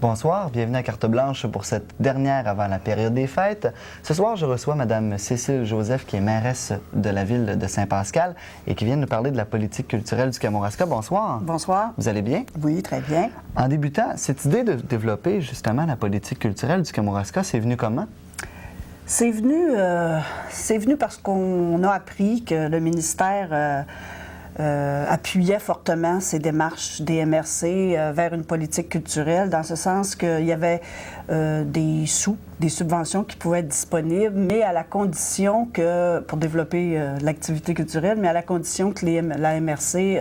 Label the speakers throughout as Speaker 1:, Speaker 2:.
Speaker 1: Bonsoir, bienvenue à Carte Blanche pour cette dernière avant la période des fêtes. Ce soir, je reçois Mme Cécile Joseph, qui est mairesse de la ville de Saint-Pascal et qui vient nous parler de la politique culturelle du Kamouraska. Bonsoir.
Speaker 2: Bonsoir.
Speaker 1: Vous allez bien?
Speaker 2: Oui, très bien.
Speaker 1: En débutant, cette idée de développer justement la politique culturelle du Kamouraska, c'est venu comment?
Speaker 2: C'est venu parce qu'on a appris que le ministère appuyait fortement ces démarches des MRC vers une politique culturelle, dans ce sens qu'il y avait des subventions qui pouvaient être disponibles, mais à la condition que, pour développer l'activité culturelle, mais à la condition que la MRC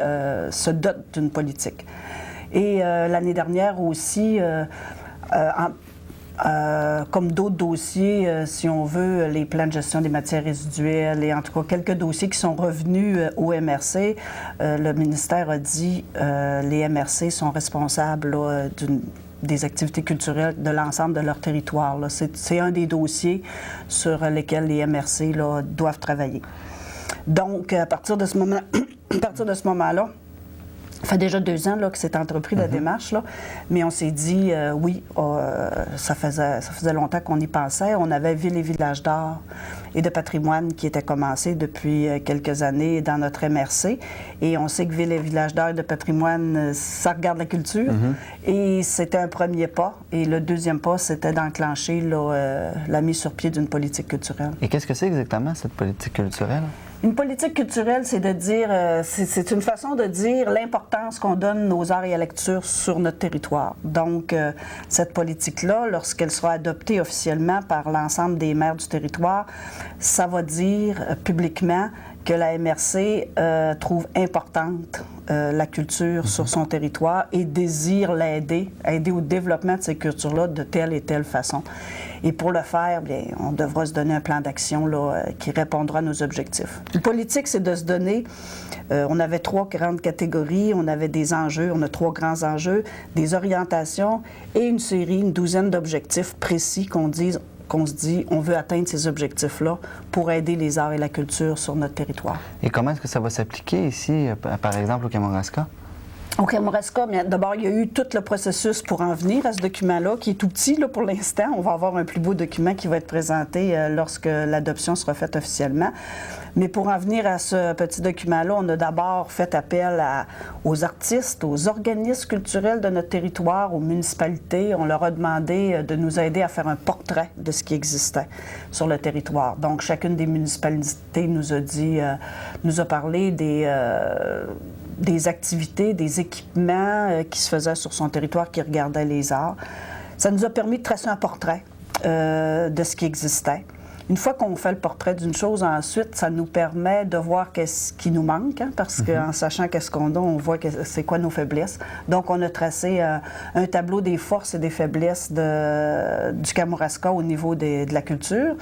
Speaker 2: se dote d'une politique. Et l'année dernière aussi, comme d'autres dossiers, si on veut, les plans de gestion des matières résiduelles et en tout cas quelques dossiers qui sont revenus au MRC, le ministère a dit les MRC sont responsables des activités culturelles de l'ensemble de leur territoire. C'est un des dossiers sur lesquels les MRC doivent travailler. Donc, à partir de ce moment-là, ça fait déjà 2 ans que c'est entrepris la démarche, mais on s'est dit, oui, ça faisait longtemps qu'on y pensait. On avait Ville et Village d'art et de patrimoine qui étaient commencés depuis quelques années dans notre MRC. Et on sait que Ville et Village d'art et de patrimoine, ça regarde la culture. Et c'était un premier pas. Et le deuxième pas, c'était d'enclencher la mise sur pied d'une politique culturelle.
Speaker 1: Et qu'est-ce que c'est exactement, cette politique culturelle?
Speaker 2: Une politique culturelle, c'est de dire, c'est une façon de dire l'importance qu'on donne aux arts et à la lecture sur notre territoire. Donc, cette politique-là, lorsqu'elle sera adoptée officiellement par l'ensemble des maires du territoire, ça va dire publiquement que la MRC trouve importante la culture sur son territoire et désire aider au développement de ces cultures-là de telle et telle façon. Et pour le faire, bien, on devra se donner un plan d'action qui répondra à nos objectifs. La politique, c'est de se donner, on avait 3 grandes catégories, on avait des enjeux, on a 3 grands enjeux, des orientations et une douzaine d'objectifs précis qu'on se dit, on veut atteindre ces objectifs-là pour aider les arts et la culture sur notre territoire.
Speaker 1: Et comment est-ce que ça va s'appliquer ici, par exemple, au Kamouraska?
Speaker 2: Au Kamouraska, d'abord, il y a eu tout le processus pour en venir à ce document-là, qui est tout petit pour l'instant. On va avoir un plus beau document qui va être présenté lorsque l'adoption sera faite officiellement. Mais pour en venir à ce petit document-là, on a d'abord fait appel aux artistes, aux organismes culturels de notre territoire, aux municipalités. On leur a demandé de nous aider à faire un portrait de ce qui existait sur le territoire. Donc, chacune des municipalités nous a parlé des activités, des équipements qui se faisaient sur son territoire, qui regardaient les arts. Ça nous a permis de tracer un portrait de ce qui existait. Une fois qu'on fait le portrait d'une chose, ensuite, ça nous permet de voir qu'est-ce qui nous manque, parce qu'en sachant qu'est-ce qu'on a, on voit c'est quoi nos faiblesses. Donc, on a tracé un tableau des forces et des faiblesses du Kamouraska au niveau de la culture.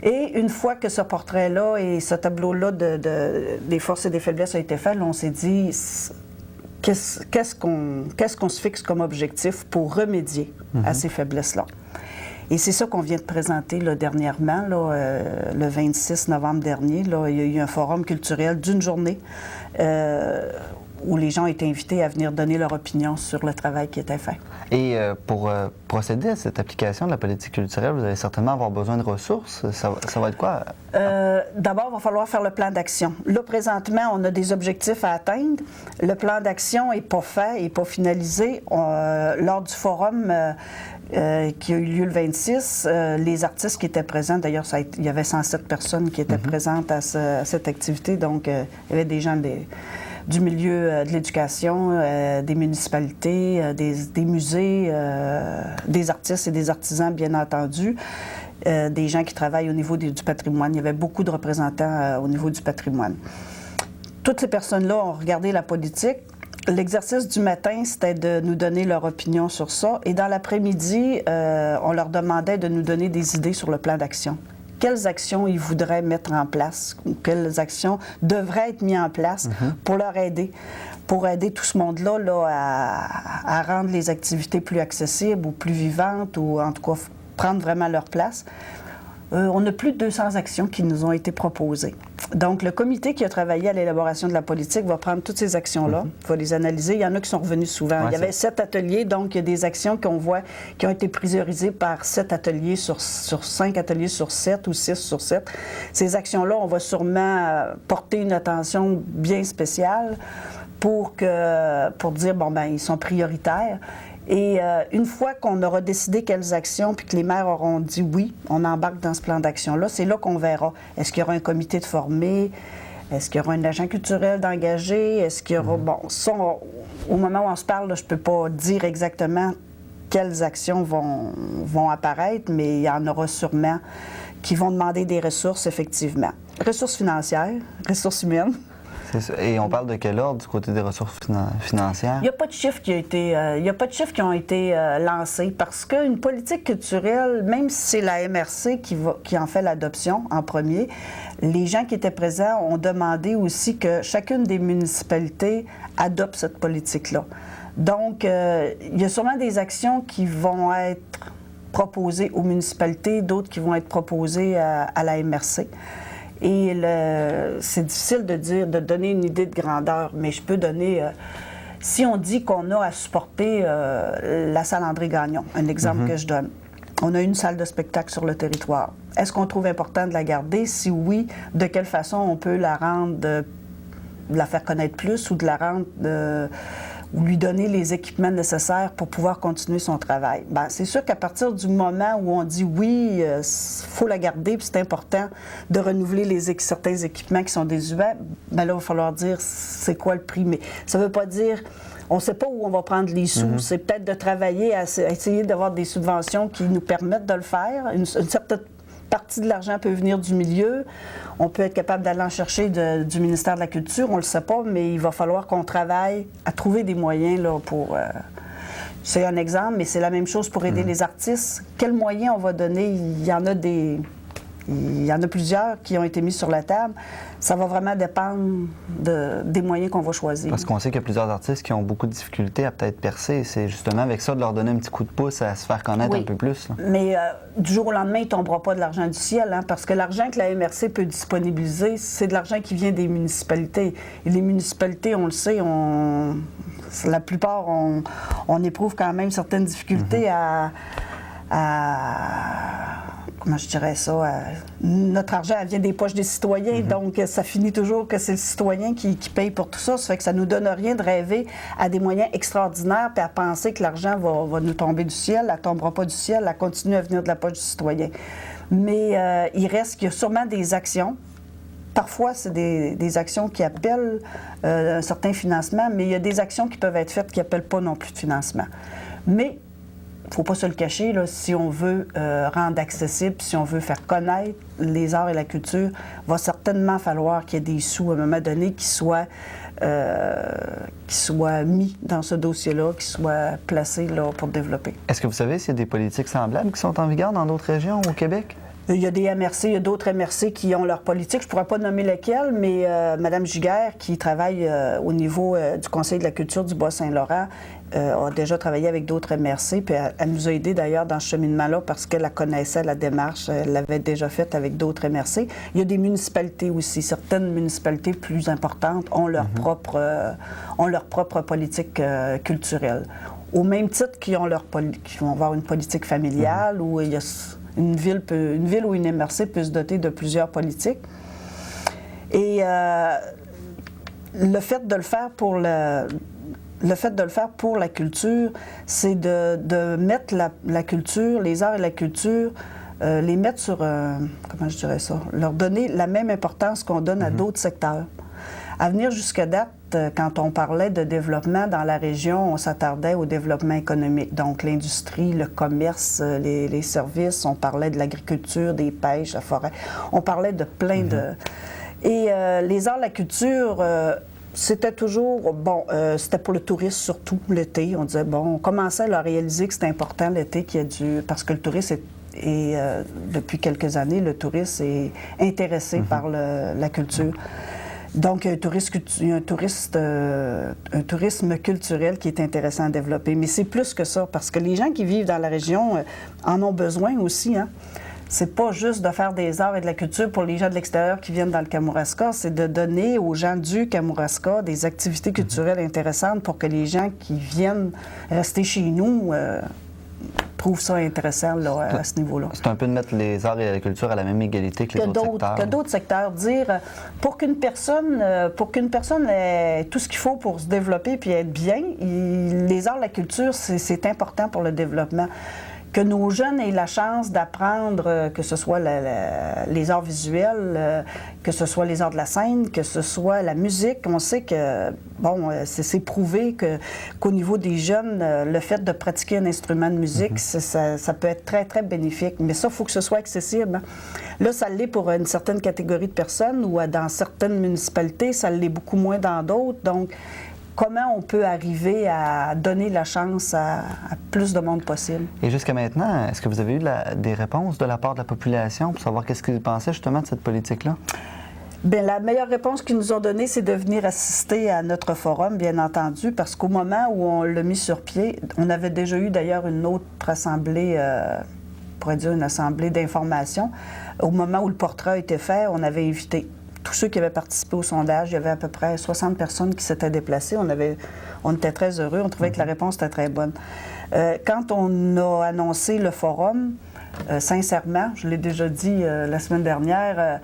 Speaker 2: Et une fois que ce portrait-là et ce tableau-là des forces et des faiblesses a été fait, là, on s'est dit qu'est-ce qu'on se fixe comme objectif pour remédier à ces faiblesses-là. Et c'est ça qu'on vient de présenter dernièrement, le 26 novembre dernier. Il y a eu un forum culturel d'une journée où les gens ont été invités à venir donner leur opinion sur le travail qui était fait.
Speaker 1: Et pour procéder à cette application de la politique culturelle, vous allez certainement avoir besoin de ressources. Ça va être quoi?
Speaker 2: D'abord, il va falloir faire le plan d'action. Là, présentement, on a des objectifs à atteindre. Le plan d'action n'est pas fait, n'est pas finalisé. Lors du forum qui a eu lieu le 26, les artistes qui étaient présents, d'ailleurs, il y avait 107 personnes qui étaient présentes à cette activité, donc il y avait des gens du milieu de l'éducation, des municipalités, des musées, des artistes et des artisans, bien entendu, des gens qui travaillent au niveau du patrimoine. Il y avait beaucoup de représentants au niveau du patrimoine. Toutes ces personnes-là ont regardé la politique. L'exercice du matin, c'était de nous donner leur opinion sur ça. Et dans l'après-midi, on leur demandait de nous donner des idées sur le plan d'action. Quelles actions ils voudraient mettre en place, ou quelles actions devraient être mises en place pour aider tout ce monde-là à rendre les activités plus accessibles ou plus vivantes, ou en tout cas prendre vraiment leur place. On a plus de 200 actions qui nous ont été proposées. Donc, le comité qui a travaillé à l'élaboration de la politique va prendre toutes ces actions-là, va les analyser. Il y en a qui sont revenus souvent. Il y avait 7 ateliers, donc il y a des actions qu'on voit qui ont été priorisées par 7 ateliers sur 5 ateliers sur 7 ou 6 sur 7. Ces actions-là, on va sûrement porter une attention bien spéciale pour dire, bon, ben ils sont prioritaires. Et une fois qu'on aura décidé quelles actions, puis que les maires auront dit oui, on embarque dans ce plan d'action-là, c'est là qu'on verra. Est-ce qu'il y aura un comité de formé? Est-ce qu'il y aura un agent culturel d'engagé? Est-ce qu'il y aura... Bon, ça, au moment où on se parle, là, je ne peux pas dire exactement quelles actions vont apparaître, mais il y en aura sûrement qui vont demander des ressources, effectivement. Ressources financières, ressources humaines.
Speaker 1: C'est ça. Et on parle de quel ordre du côté des ressources financières?
Speaker 2: Il n'y a pas de chiffres qui ont été lancés parce qu'une politique culturelle, même si c'est la MRC qui en fait l'adoption en premier, les gens qui étaient présents ont demandé aussi que chacune des municipalités adopte cette politique-là. Donc, il y a sûrement des actions qui vont être proposées aux municipalités, d'autres qui vont être proposées à la MRC. Et c'est difficile de donner une idée de grandeur, mais je peux donner... si on dit qu'on a à supporter la salle André-Gagnon, un exemple que je donne, on a une salle de spectacle sur le territoire. Est-ce qu'on trouve important de la garder? Si oui, de quelle façon on peut la rendre, de la faire connaître plus ou de la rendre... ou lui donner les équipements nécessaires pour pouvoir continuer son travail. Bien, c'est sûr qu'à partir du moment où on dit oui, il faut la garder, puis c'est important de renouveler certains équipements qui sont désuets, bien là, il va falloir dire c'est quoi le prix. Mais ça ne veut pas dire... On ne sait pas où on va prendre les sous. C'est peut-être de travailler à essayer d'avoir des subventions qui nous permettent de le faire. Une certaine partie de l'argent peut venir du milieu. On peut être capable d'aller en chercher du ministère de la Culture, on ne le sait pas, mais il va falloir qu'on travaille à trouver des moyens là, pour... c'est un exemple, mais c'est la même chose pour aider les artistes. Quels moyens on va donner? Il y en a plusieurs qui ont été mis sur la table. Ça va vraiment dépendre des moyens qu'on va choisir.
Speaker 1: Parce qu'on sait qu'il y a plusieurs artistes qui ont beaucoup de difficultés à peut-être percer. C'est justement avec ça de leur donner un petit coup de pouce à se faire connaître un peu plus. Là.
Speaker 2: Mais du jour au lendemain, il ne tombera pas de l'argent du ciel, hein, parce que l'argent que la MRC peut disponibiliser, c'est de l'argent qui vient des municipalités. Et les municipalités, on le sait, la plupart, on éprouve quand même certaines difficultés à comment je dirais ça, notre argent elle vient des poches des citoyens, donc ça finit toujours que c'est le citoyen qui paye pour tout ça. Ça fait que ça nous donne rien de rêver à des moyens extraordinaires puis à penser que l'argent va nous tomber du ciel. Elle ne tombera pas du ciel, elle continue à venir de la poche du citoyen. Mais il reste qu'il y a sûrement des actions. Parfois, c'est des actions qui appellent un certain financement, mais il y a des actions qui peuvent être faites qui n'appellent pas non plus de financement. Mais il ne faut pas se le cacher, là, si on veut rendre accessible, si on veut faire connaître les arts et la culture, il va certainement falloir qu'il y ait des sous à un moment donné qui soient mis dans ce dossier-là, qui soient placés là, pour développer.
Speaker 1: Est-ce que vous savez s'il y a des politiques semblables qui sont en vigueur dans d'autres régions au Québec?
Speaker 2: Il y a des MRC, il y a d'autres MRC qui ont leur politique. Je ne pourrais pas nommer lesquelles, mais Mme Giguère, qui travaille au niveau du Conseil de la culture du Bas-Saint-Laurent, a déjà travaillé avec d'autres MRC, puis elle nous a aidés d'ailleurs dans ce cheminement-là parce qu'elle connaissait la démarche, elle l'avait déjà faite avec d'autres MRC. Il y a des municipalités aussi, certaines municipalités plus importantes ont leur propre politique culturelle. Au même titre qu'ils vont avoir une politique familiale où il y a une ville ou une MRC peut se doter de plusieurs politiques. Et le fait de le faire pour la culture, c'est de mettre la culture, les arts et la culture, les mettre sur, comment je dirais ça, leur donner la même importance qu'on donne à d'autres secteurs. À venir jusqu'à date, quand on parlait de développement dans la région, on s'attardait au développement économique. Donc l'industrie, le commerce, les services, on parlait de l'agriculture, des pêches, la forêt. On parlait de plein de... Et les arts, la culture... c'était toujours, c'était pour le tourisme surtout, l'été. On disait, on commençait à réaliser que c'était important l'été parce que le tourisme depuis quelques années, le tourisme est intéressé par la culture. Donc, il y a un tourisme culturel qui est intéressant à développer. Mais c'est plus que ça, parce que les gens qui vivent dans la région en ont besoin aussi, hein? c'est pas juste de faire des arts et de la culture pour les gens de l'extérieur qui viennent dans le Kamouraska, c'est de donner aux gens du Kamouraska des activités culturelles intéressantes pour que les gens qui viennent rester chez nous trouvent ça intéressant là, à ce niveau-là.
Speaker 1: C'est un peu de mettre les arts et la culture à la même égalité que les autres secteurs.
Speaker 2: Que d'autres secteurs. Dire, pour qu'une personne ait tout ce qu'il faut pour se développer puis être bien, les arts et la culture, c'est important pour le développement. Que nos jeunes aient la chance d'apprendre, que ce soit les arts visuels, que ce soit les arts de la scène, que ce soit la musique. On sait que, bon, c'est prouvé qu'au niveau des jeunes, le fait de pratiquer un instrument de musique, ça peut être très, très bénéfique. Mais ça, il faut que ce soit accessible. Là, ça l'est pour une certaine catégorie de personnes ou dans certaines municipalités, ça l'est beaucoup moins dans d'autres. Donc, comment on peut arriver à donner la chance à plus de monde possible.
Speaker 1: Et jusqu'à maintenant, est-ce que vous avez eu des réponses de la part de la population pour savoir qu'est-ce qu'ils pensaient justement de cette politique-là?
Speaker 2: Bien, la meilleure réponse qu'ils nous ont donnée, c'est de venir assister à notre forum, bien entendu, parce qu'au moment où on l'a mis sur pied, on avait déjà eu d'ailleurs une autre assemblée, on pourrait dire une assemblée d'information. Au moment où le portrait a été fait, on avait invité tous ceux qui avaient participé au sondage. Il y avait à peu près 60 personnes qui s'étaient déplacées. On était très heureux. On trouvait que la réponse était très bonne. Quand on a annoncé le forum, sincèrement, je l'ai déjà dit la semaine dernière,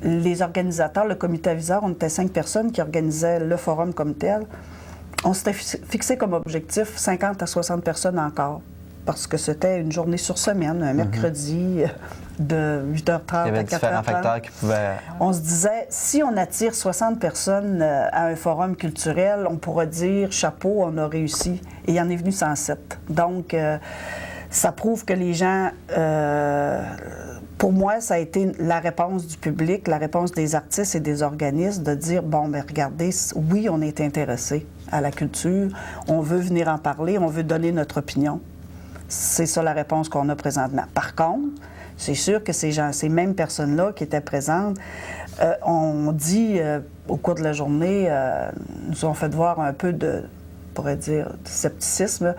Speaker 2: les organisateurs, le comité aviseur, on était 5 personnes qui organisaient le forum comme tel. On s'était fixé comme objectif 50 à 60 personnes encore, parce que c'était une journée sur semaine, un mercredi de 8h30 à 4h30.
Speaker 1: Il y avait différents facteurs qui pouvaient...
Speaker 2: On se disait, si on attire 60 personnes à un forum culturel, on pourra dire, chapeau, on a réussi. Et il y en est venu 107. Donc, ça prouve que les gens... pour moi, ça a été la réponse du public, la réponse des artistes et des organismes de dire, bon, bien regardez, oui, on est intéressé à la culture, on veut venir en parler, on veut donner notre opinion. C'est ça la réponse qu'on a présentement. Par contre, c'est sûr que ces mêmes personnes-là qui étaient présentes, on dit au cours de la journée, nous ont fait voir un peu de, on pourrait dire, de scepticisme,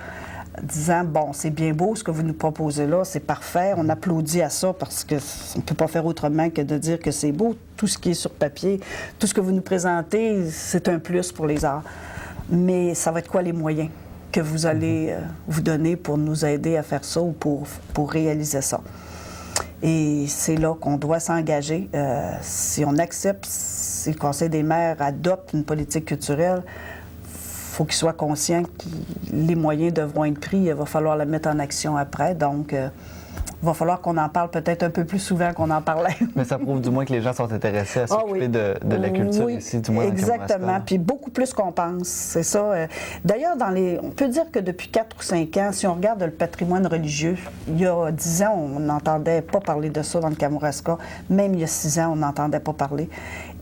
Speaker 2: disant, bon, c'est bien beau ce que vous nous proposez là, c'est parfait, on applaudit à ça parce qu'on ne peut pas faire autrement que de dire que c'est beau. Tout ce qui est sur papier, tout ce que vous nous présentez, c'est un plus pour les arts. Mais ça va être quoi les moyens que vous allez vous donner pour nous aider à faire ça ou pour réaliser ça? Et c'est là qu'on doit s'engager. Si on accepte, si le Conseil des maires adopte une politique culturelle, il faut qu'il soit conscient que les moyens devront être pris. Il va falloir la mettre en action après. Donc, il va falloir qu'on en parle peut-être un peu plus souvent qu'on en parlait.
Speaker 1: Mais ça prouve du moins que les gens sont intéressés à s'occuper de la culture ici, du moins.
Speaker 2: Exactement. Puis beaucoup plus qu'on pense. C'est ça. D'ailleurs, on peut dire que depuis 4 ou 5 ans, si on regarde le patrimoine religieux, il y a 10 ans, on n'entendait pas parler de ça dans le Kamouraska. Même il y a 6 ans, on n'entendait pas parler.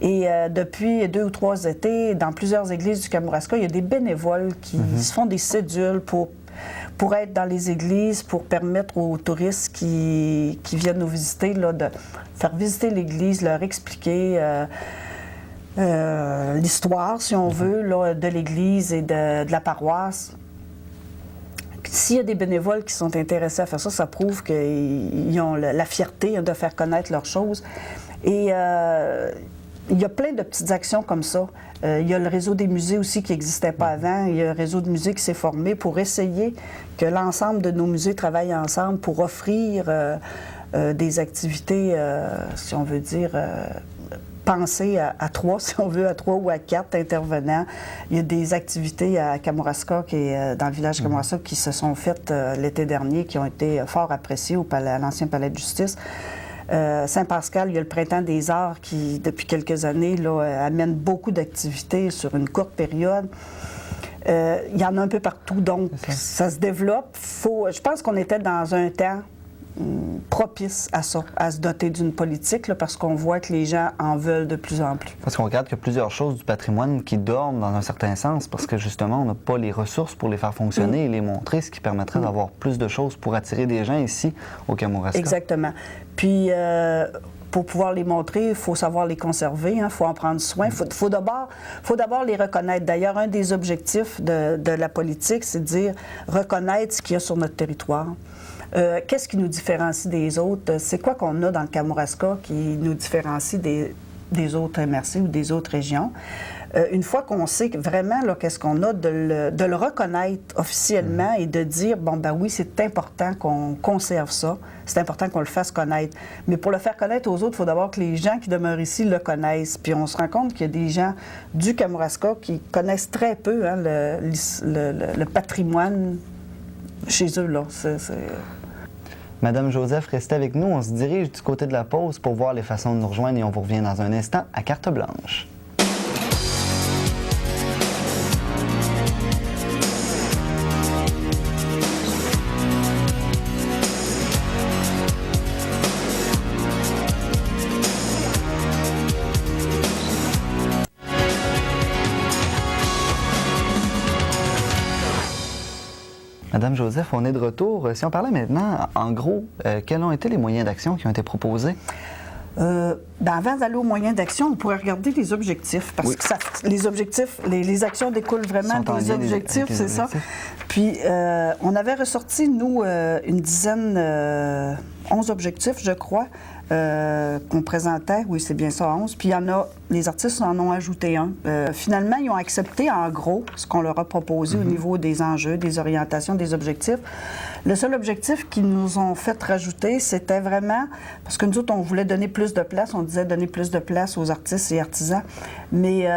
Speaker 2: Et depuis 2 ou 3 étés, dans plusieurs églises du Kamouraska, il y a des bénévoles qui se font des cédules pour être dans les églises, pour permettre aux touristes qui viennent nous visiter là, de faire visiter l'église, leur expliquer l'histoire, si on veut, là, de l'église et de la paroisse. S'il y a des bénévoles qui sont intéressés à faire ça, ça prouve qu'ils ont la fierté de faire connaître leurs choses. Et il y a plein de petites actions comme ça. Il y a le réseau des musées aussi qui n'existait pas avant. Il y a un réseau de musées qui s'est formé pour essayer que l'ensemble de nos musées travaillent ensemble pour offrir des activités, si on veut dire, pensées à 3, si on veut, à 3 ou à 4 intervenants. Il y a des activités à Kamouraska, dans le village de Kamouraska, qui se sont faites l'été dernier, qui ont été fort appréciées à l'ancien palais de justice. Saint-Pascal, il y a le Printemps des arts qui, depuis quelques années, là, amène beaucoup d'activités sur une courte période. Il y en a un peu partout, donc ça se développe. Je pense qu'on était dans un temps propice à ça, à se doter d'une politique, là, parce qu'on voit que les gens en veulent de plus en plus.
Speaker 1: Parce qu'on regarde qu'il y a plusieurs choses du patrimoine qui dorment dans un certain sens, parce que justement, on n'a pas les ressources pour les faire fonctionner et les montrer, ce qui permettrait d'avoir plus de choses pour attirer des gens ici au Kamouraska.
Speaker 2: Exactement. Puis, pour pouvoir les montrer, il faut savoir les conserver, il faut en prendre soin. Il faut d'abord les reconnaître. D'ailleurs, un des objectifs de la politique, c'est de dire reconnaître ce qu'il y a sur notre territoire. Qu'est-ce qui nous différencie des autres? C'est quoi qu'on a dans le Kamouraska qui nous différencie des autres MRC ou des autres régions? Une fois qu'on sait vraiment qu'est-ce qu'on a, de le reconnaître officiellement et de dire, bon, ben oui, c'est important qu'on conserve ça, c'est important qu'on le fasse connaître. Mais pour le faire connaître aux autres, il faut d'abord que les gens qui demeurent ici le connaissent. Puis on se rend compte qu'il y a des gens du Kamouraska qui connaissent très peu le patrimoine chez eux, là.
Speaker 1: Madame Joseph, restez avec nous. On se dirige du côté de la pause pour voir les façons de nous rejoindre et on vous revient dans un instant à carte blanche. Madame Joseph, on est de retour. Si on parlait maintenant, en gros, quels ont été les moyens d'action qui ont été proposés?
Speaker 2: Avant d'aller aux moyens d'action, on pourrait regarder les objectifs, parce que les objectifs, les actions découlent vraiment des objectifs, c'est ça. Puis, on avait ressorti, nous, une dizaine, 11 objectifs, je crois, qu'on présentait. Oui, c'est bien ça, 11. Puis, il y en a, les artistes en ont ajouté un. Finalement, ils ont accepté, en gros, ce qu'on leur a proposé au niveau des enjeux, des orientations, des objectifs. Le seul objectif qu'ils nous ont fait rajouter, c'était vraiment, parce que nous autres, on voulait donner plus de place, on disait donner plus de place aux artistes et artisans, mais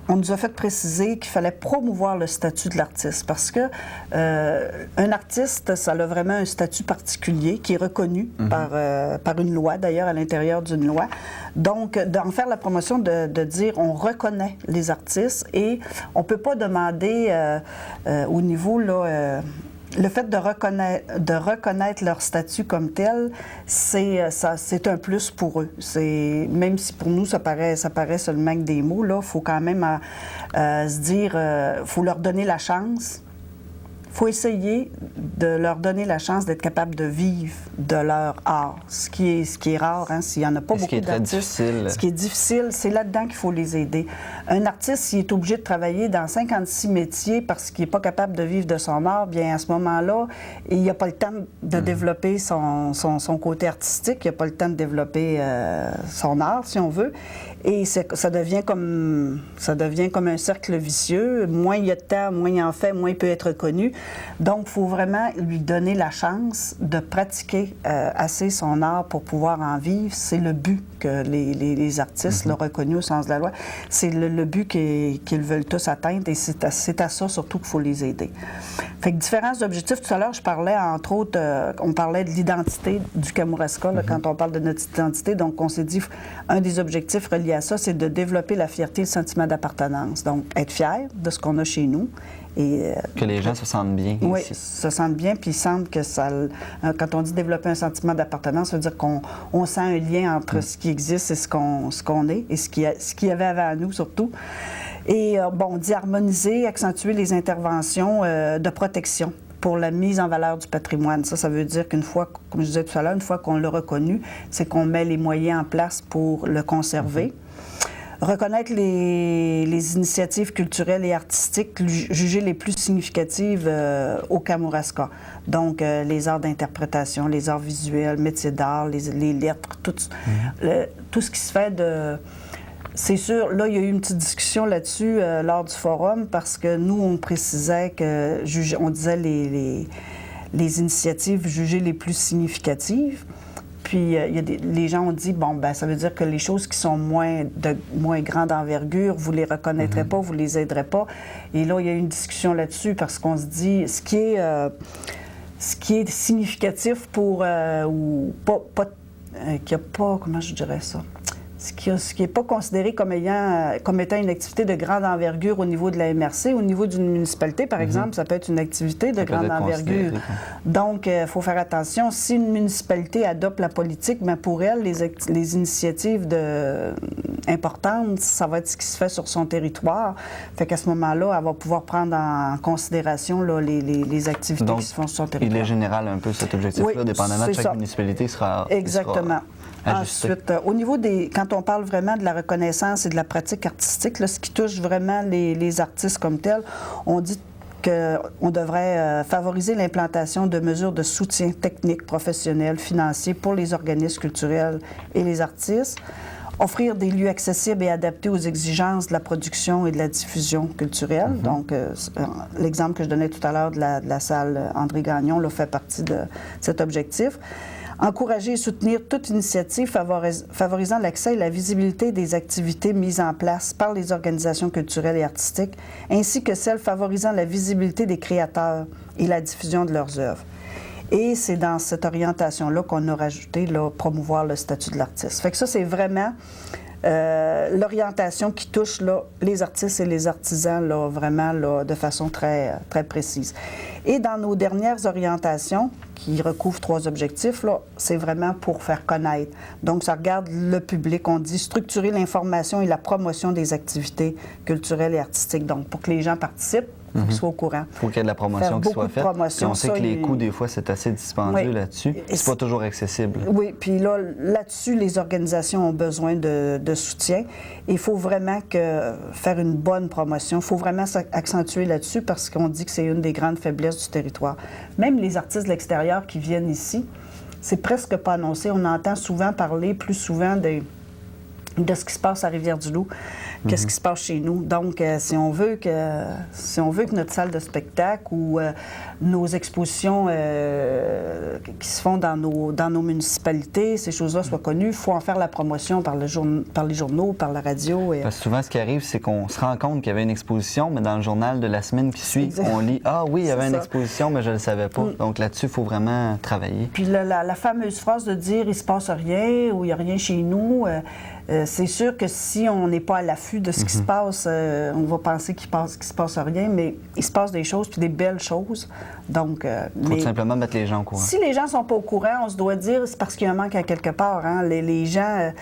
Speaker 2: on nous a fait préciser qu'il fallait promouvoir le statut de l'artiste, parce que un artiste, ça a vraiment un statut particulier qui est reconnu par une loi, d'ailleurs, à l'intérieur d'une loi. Donc, d'en faire la promotion, de dire on reconnaît les artistes et on ne peut pas demander au niveau, là, le fait de reconnaître leur statut comme tel, c'est un plus pour eux. Même si pour nous, ça paraît seulement que des mots, il faut quand même se dire, faut leur donner la chance. Il faut essayer de leur donner la chance d'être capable de vivre de leur art, ce qui est rare, hein, s'il n'y en a pas beaucoup d'artistes. Ce qui est difficile, c'est là-dedans qu'il faut les aider. Un artiste, s'il est obligé de travailler dans 56 métiers parce qu'il n'est pas capable de vivre de son art, bien à ce moment-là, il n'a pas le temps de développer son côté artistique, il n'a pas le temps de développer son art, si on veut. Et ça devient comme un cercle vicieux. Moins il y a de temps, moins il en fait, moins il peut être connu. Donc, il faut vraiment lui donner la chance de pratiquer assez son art pour pouvoir en vivre. C'est le but que les artistes, l'ont reconnu au sens de la loi. C'est le but qu'ils veulent tous atteindre et c'est à ça surtout qu'il faut les aider. Fait que différents objectifs. Tout à l'heure, je parlais, entre autres, on parlait de l'identité du Kamouraska, là, quand on parle de notre identité. Donc, on s'est dit, un des objectifs reliés à ça, c'est de développer la fierté et le sentiment d'appartenance. Donc, être fier de ce qu'on a chez nous. Et,
Speaker 1: que les gens se sentent bien.
Speaker 2: Oui,
Speaker 1: ici.
Speaker 2: se sentent bien, puis ils sentent que ça... Quand on dit développer un sentiment d'appartenance, ça veut dire qu'on sent un lien entre ce qui existe et ce qu'on est, et ce qu'il y avait avant nous, surtout. Et, on dit harmoniser, accentuer les interventions de protection pour la mise en valeur du patrimoine. Ça veut dire qu'une fois, comme je disais tout à l'heure, une fois qu'on l'a reconnu, c'est qu'on met les moyens en place pour le conserver. Reconnaître les initiatives culturelles et artistiques jugées les plus significatives au Kamouraska. Donc, les arts d'interprétation, les arts visuels, métiers d'art, les lettres, tout ce qui se fait de... C'est sûr, là, il y a eu une petite discussion là-dessus lors du forum parce que nous, on précisait que... On disait les initiatives jugées les plus significatives. Puis, les gens ont dit, ça veut dire que les choses qui sont moins grande envergure, vous les reconnaîtrez pas, vous les aiderez pas. Et là, il y a eu une discussion là-dessus parce qu'on se dit, ce qui est significatif pour, ou pas, qui a pas, comment je dirais ça? Ce qui n'est pas considéré comme étant une activité de grande envergure au niveau de la MRC. Au niveau d'une municipalité, par exemple, ça peut être une activité de grande envergure. Donc, il faut faire attention. Si une municipalité adopte la politique, mais pour elle, les initiatives importantes, ça va être ce qui se fait sur son territoire. Fait qu'à ce moment-là, elle va pouvoir prendre en considération là, les activités qui se font sur son territoire.
Speaker 1: Il est général un peu cet objectif-là, dépendamment de chaque municipalité, sera
Speaker 2: exactement.
Speaker 1: Ajusté.
Speaker 2: Ensuite, au niveau quand on parle vraiment de la reconnaissance et de la pratique artistique, là, ce qui touche vraiment les artistes comme tels, on dit qu'on devrait favoriser l'implantation de mesures de soutien technique, professionnel, financier pour les organismes culturels et les artistes, offrir des lieux accessibles et adaptés aux exigences de la production et de la diffusion culturelle. Donc, l'exemple que je donnais tout à l'heure de la salle André Gagnon là, fait partie de cet objectif. Encourager et soutenir toute initiative favorisant l'accès et la visibilité des activités mises en place par les organisations culturelles et artistiques, ainsi que celles favorisant la visibilité des créateurs et la diffusion de leurs œuvres. Et c'est dans cette orientation-là qu'on a rajouté là, promouvoir le statut de l'artiste. Fait que ça, c'est vraiment l'orientation qui touche là, les artistes et les artisans là, vraiment là, de façon très, très précise. Et dans nos dernières orientations, qui recouvrent 3 objectifs, là, c'est vraiment pour faire connaître. Donc, ça regarde le public. On dit structurer l'information et la promotion des activités culturelles et artistiques. Donc, pour que les gens participent, il faut qu'ils soient au courant.
Speaker 1: Il faut qu'il y ait de la promotion qui soit faite. Puis on sait que les coûts, des fois, c'est assez dispendieux là-dessus. C'est pas toujours accessible.
Speaker 2: Oui, puis là-dessus, les organisations ont besoin de soutien. Il faut vraiment faire une bonne promotion. Il faut vraiment accentuer là-dessus parce qu'on dit que c'est une des grandes faiblesses du territoire. Même les artistes de l'extérieur qui viennent ici, c'est presque pas annoncé. On entend souvent parler, plus souvent, de ce qui se passe à Rivière-du-Loup, qu'est-ce qui se passe chez nous. Donc, si on veut que notre salle de spectacle ou nos expositions qui se font dans nos municipalités, ces choses-là soient connues, il faut en faire la promotion par les journaux, par la radio.
Speaker 1: Parce que souvent, ce qui arrive, c'est qu'on se rend compte qu'il y avait une exposition, mais dans le journal de la semaine qui suit, on lit « Ah oui, il y avait une exposition, mais je ne le savais pas. » Donc là-dessus, il faut vraiment travailler.
Speaker 2: Puis la fameuse phrase de dire « Il ne se passe rien » ou « Il n'y a rien chez nous », c'est sûr que si on n'est pas à l'affût de ce qui se passe, on va penser qu'il ne se passe rien, mais il se passe des choses, puis des belles choses. Donc,
Speaker 1: il faut tout simplement mettre les gens au courant.
Speaker 2: Si les gens ne sont pas au courant, on se doit dire c'est parce qu'il y a un manque à quelque part. Hein. Les gens,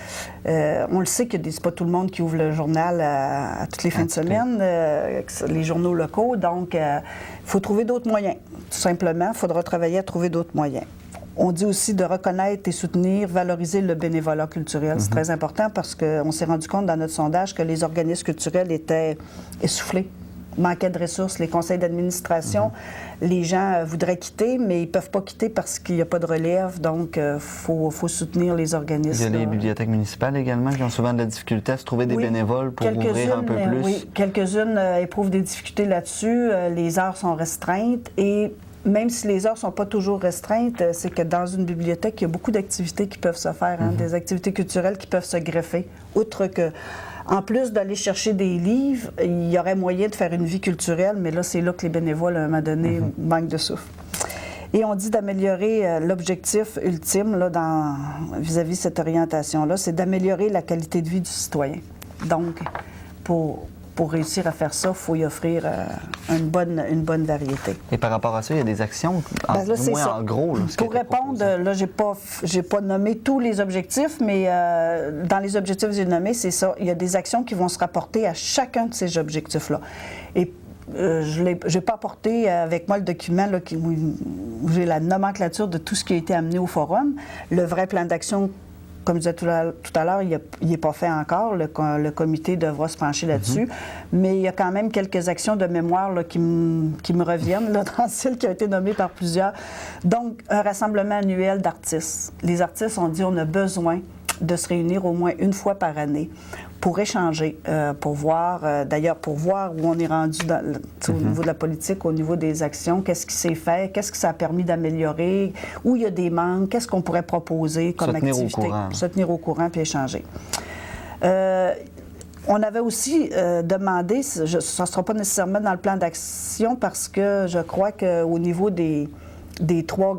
Speaker 2: on le sait que c'est pas tout le monde qui ouvre le journal à toutes les fins de semaine, les journaux locaux. Donc, il faut trouver d'autres moyens. Tout simplement, il faudra travailler à trouver d'autres moyens. On dit aussi de reconnaître et soutenir, valoriser le bénévolat culturel. C'est très important parce qu'on s'est rendu compte dans notre sondage que les organismes culturels étaient essoufflés, manquaient de ressources. Les conseils d'administration, les gens voudraient quitter, mais ils ne peuvent pas quitter parce qu'il n'y a pas de relève. Donc, il faut soutenir les organismes.
Speaker 1: Il y a les bibliothèques municipales également qui ont souvent de la difficulté à se trouver des bénévoles pour ouvrir un peu plus.
Speaker 2: Oui, quelques-unes éprouvent des difficultés là-dessus. Les heures sont restreintes et même si les heures ne sont pas toujours restreintes, c'est que dans une bibliothèque, il y a beaucoup d'activités qui peuvent se faire, des activités culturelles qui peuvent se greffer. Outre que, en plus d'aller chercher des livres, il y aurait moyen de faire une vie culturelle, mais là, c'est là que les bénévoles, à un moment donné, manquent de souffle. Et on dit d'améliorer l'objectif ultime là, vis-à-vis de cette orientation-là, c'est d'améliorer la qualité de vie du citoyen. Donc, pour réussir à faire ça, il faut y offrir une bonne variété.
Speaker 1: Et par rapport à ça, il y a des actions, du moins en gros. Là,
Speaker 2: pour répondre, là, j'ai pas nommé tous les objectifs, mais dans les objectifs que j'ai nommés, c'est ça. Il y a des actions qui vont se rapporter à chacun de ces objectifs-là. Et je n'ai pas apporté avec moi le document là, où j'ai la nomenclature de tout ce qui a été amené au forum. Le vrai plan d'action, comme je disais tout à l'heure, il n'est pas fait encore. Le comité devra se pencher là-dessus. Mais il y a quand même quelques actions de mémoire là, qui me reviennent là, dans celles qui ont été nommées par plusieurs. Donc, un rassemblement annuel d'artistes. Les artistes ont dit qu'on a besoin de se réunir au moins une fois par année pour échanger, pour voir où on est rendu au niveau de la politique, au niveau des actions, qu'est-ce qui s'est fait, qu'est-ce que ça a permis d'améliorer, où il y a des manques, qu'est-ce qu'on pourrait proposer comme activité. Se tenir au courant puis échanger. On avait aussi demandé, ça ne sera pas nécessairement dans le plan d'action parce que je crois qu'au niveau des trois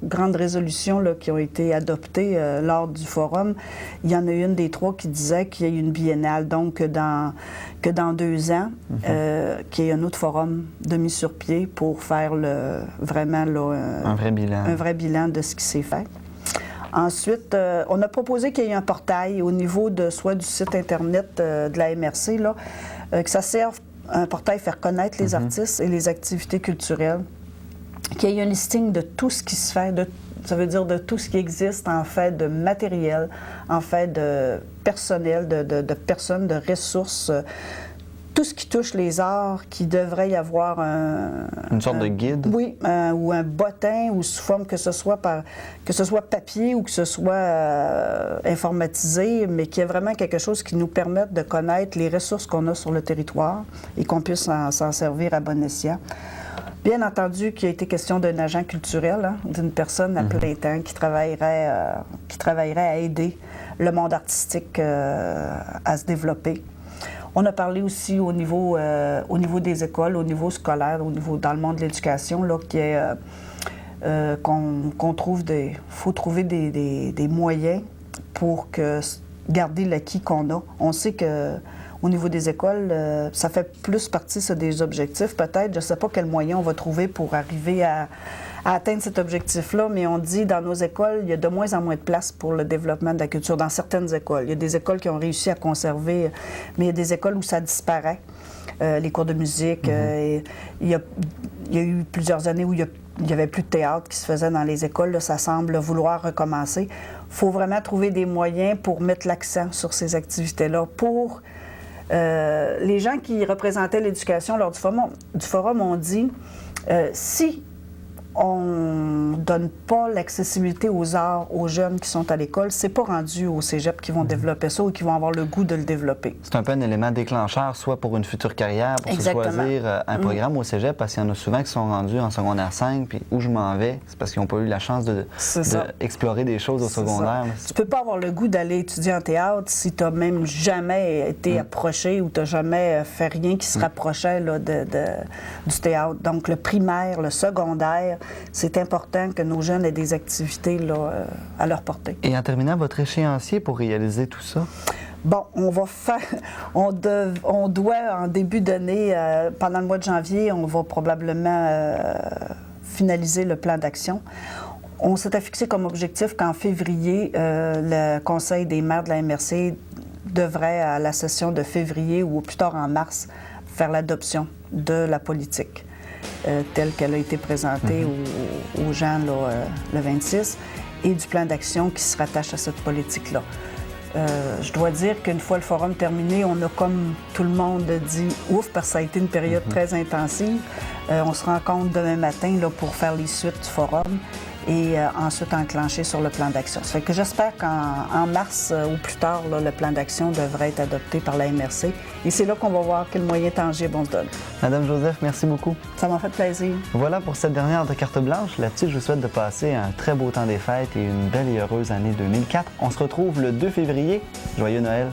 Speaker 2: grandes résolutions là, qui ont été adoptées lors du forum, il y en a une des trois qui disait qu'il y a une biennale, donc que dans 2 ans, qu'il y ait un autre forum de mise sur pied pour faire vraiment là, un vrai bilan de ce qui s'est fait. Ensuite, on a proposé qu'il y ait un portail au niveau soit du site Internet de la MRC, là, que ça serve un portail faire connaître les artistes et les activités culturelles, qu'il y ait un listing de tout ce qui se fait, ça veut dire de tout ce qui existe en fait de matériel, en fait de personnel, de personnes, de ressources, tout ce qui touche les arts, qu'il devrait y avoir
Speaker 1: Une sorte de guide?
Speaker 2: Oui, ou un bottin, ou sous forme que ce soit papier ou que ce soit informatisé, mais qu'il y ait vraiment quelque chose qui nous permette de connaître les ressources qu'on a sur le territoire et qu'on puisse s'en servir à bon escient. Bien entendu qu'il a été question d'un agent culturel, hein, d'une personne à plein temps qui travaillerait à aider le monde artistique à se développer. On a parlé aussi au niveau des écoles, au niveau scolaire, dans le monde de l'éducation, là, qu'on trouve faut trouver des moyens pour garder l'acquis qu'on a. On sait que au niveau des écoles, ça fait plus partie des objectifs, peut-être. Je ne sais pas quel moyen on va trouver pour arriver à atteindre cet objectif-là, mais on dit dans nos écoles, il y a de moins en moins de place pour le développement de la culture, dans certaines écoles. Il y a des écoles qui ont réussi à conserver, mais il y a des écoles où ça disparaît, les cours de musique. Il y a eu plusieurs années où il n'y avait plus de théâtre qui se faisait dans les écoles. Là, ça semble vouloir recommencer. Il faut vraiment trouver des moyens pour mettre l'accent sur ces activités-là, pour les gens qui représentaient l'éducation lors du forum ont dit si on ne donne pas l'accessibilité aux arts aux jeunes qui sont à l'école, c'est pas rendu au cégep qui vont développer ça ou qui vont avoir le goût de le développer.
Speaker 1: C'est un peu un élément déclencheur, soit pour une future carrière, pour se choisir un programme au cégep, parce qu'il y en a souvent qui sont rendus en secondaire 5, puis où je m'en vais, c'est parce qu'ils n'ont pas eu la chance d'explorer des choses au secodaire.
Speaker 2: Tu peux pas avoir le goût d'aller étudier en théâtre si tu n'as même jamais été approché ou tu n'as jamais fait rien qui se rapprochait là, du théâtre. Donc le primaire, le secondaire, c'est important que nos jeunes aient des activités là, à leur portée.
Speaker 1: Et en terminant, votre échéancier pour réaliser tout ça?
Speaker 2: Bon, on doit en début d'année, pendant le mois de janvier, on va probablement finaliser le plan d'action. On s'était fixé comme objectif qu'en février, le Conseil des maires de la MRC devrait, à la session de février ou plus tard en mars, faire l'adoption de la politique telle qu'elle a été présentée aux gens là, le 26 et du plan d'action qui se rattache à cette politique-là. Je dois dire qu'une fois le forum terminé, on a, comme tout le monde dit, ouf, parce que ça a été une période très intensive. On se rencontre demain matin là, pour faire les suites du forum et ensuite enclencher sur le plan d'action. Ça fait que j'espère qu'en mars ou plus tard, là, le plan d'action devrait être adopté par la MRC. Et c'est là qu'on va voir quels moyens tangibles on se donne.
Speaker 1: Madame Joseph, merci beaucoup.
Speaker 2: Ça m'a fait plaisir.
Speaker 1: Voilà pour cette dernière de carte blanche. Là-dessus, je vous souhaite de passer un très beau temps des fêtes et une belle et heureuse année 2004. On se retrouve le 2 février. Joyeux Noël!